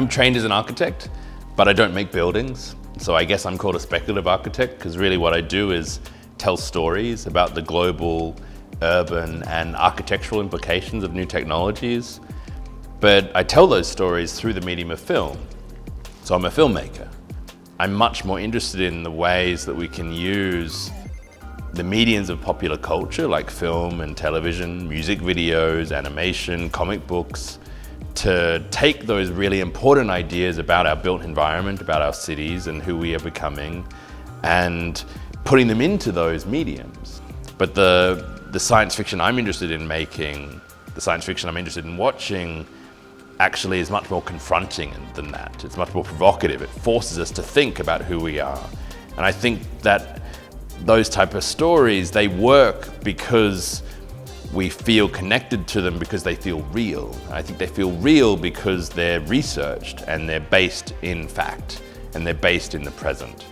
I'm trained as an architect, but I don't make buildings. So I guess I'm called a speculative architect because really what I do is tell stories about the global, urban, and architectural implications of new technologies. But I tell those stories through the medium of film. So I'm a filmmaker. I'm much more interested in the ways that we can use the mediums of popular culture like film and television, music videos, animation, comic books, to take those really important ideas about our built environment, about our cities and who we are becoming, and putting them into those mediums. But the science fiction I'm interested in making, the science fiction I'm interested in watching, actually is much more confronting than that. It's much more provocative. It forces us to think about who we are. And I think that those type of stories, they work because we feel connected to them because they feel real. I think they feel real because they're researched and they're based in fact and they're based in the present.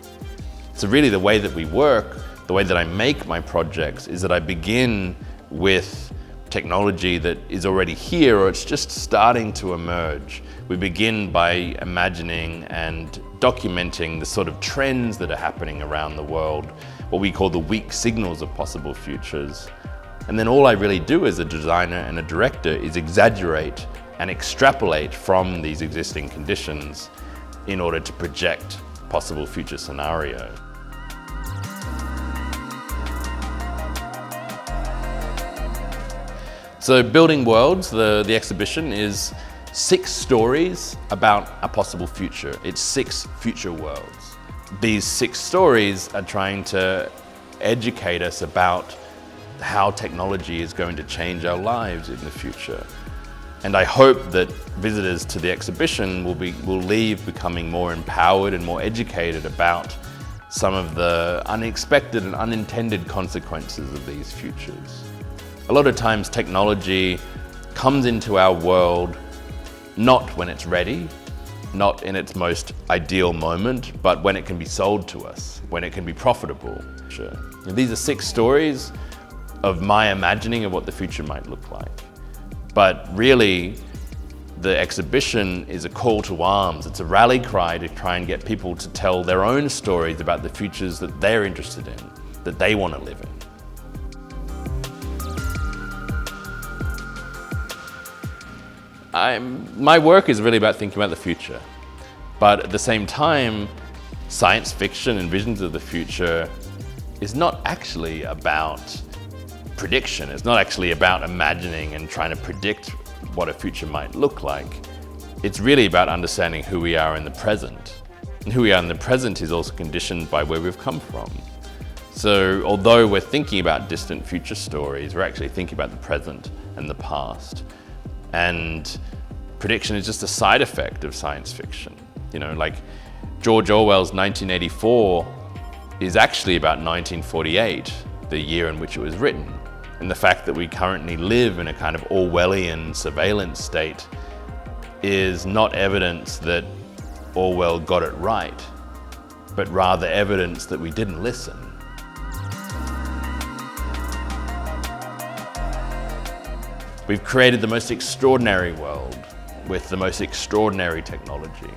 So really the way that we work, the way that I make my projects is that I begin with technology that is already here or it's just starting to emerge. We begin by imagining and documenting the sort of trends that are happening around the world, what we call the weak signals of possible futures. And then all I really do as a designer and a director is exaggerate and extrapolate from these existing conditions in order to project possible future scenarios. So Building Worlds, the exhibition, is 6 stories about a possible future. It's 6 future worlds. These 6 stories are trying to educate us about how technology is going to change our lives in the future. And I hope that visitors to the exhibition will leave becoming more empowered and more educated about some of the unexpected and unintended consequences of these futures. A lot of times technology comes into our world not when it's ready, not in its most ideal moment, but when it can be sold to us, when it can be profitable. Sure. And these are 6 stories of my imagining of what the future might look like. But really, the exhibition is a call to arms. It's a rally cry to try and get people to tell their own stories about the futures that they're interested in, that they want to live in. My work is really about thinking about the future. But at the same time, science fiction and visions of the future is not actually about prediction. It's not actually about imagining and trying to predict what a future might look like. It's really about understanding who we are in the present. And who we are in the present is also conditioned by where we've come from. So although we're thinking about distant future stories, we're actually thinking about the present and the past. And prediction is just a side effect of science fiction. You know, like George Orwell's 1984 is actually about 1948, the year in which it was written. And the fact that we currently live in a kind of Orwellian surveillance state is not evidence that Orwell got it right, but rather evidence that we didn't listen. We've created the most extraordinary world with the most extraordinary technology.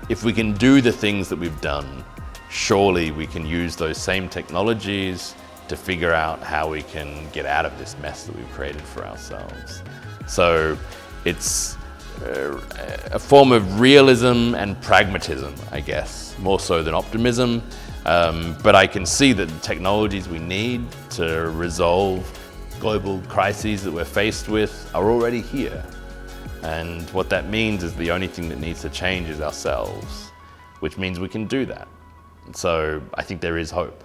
If we can do the things that we've done, surely we can use those same technologies to figure out how we can get out of this mess that we've created for ourselves. So it's a form of realism and pragmatism, I guess, more so than optimism. But I can see that the technologies we need to resolve global crises that we're faced with are already here. And what that means is the only thing that needs to change is ourselves, which means we can do that. So I think there is hope.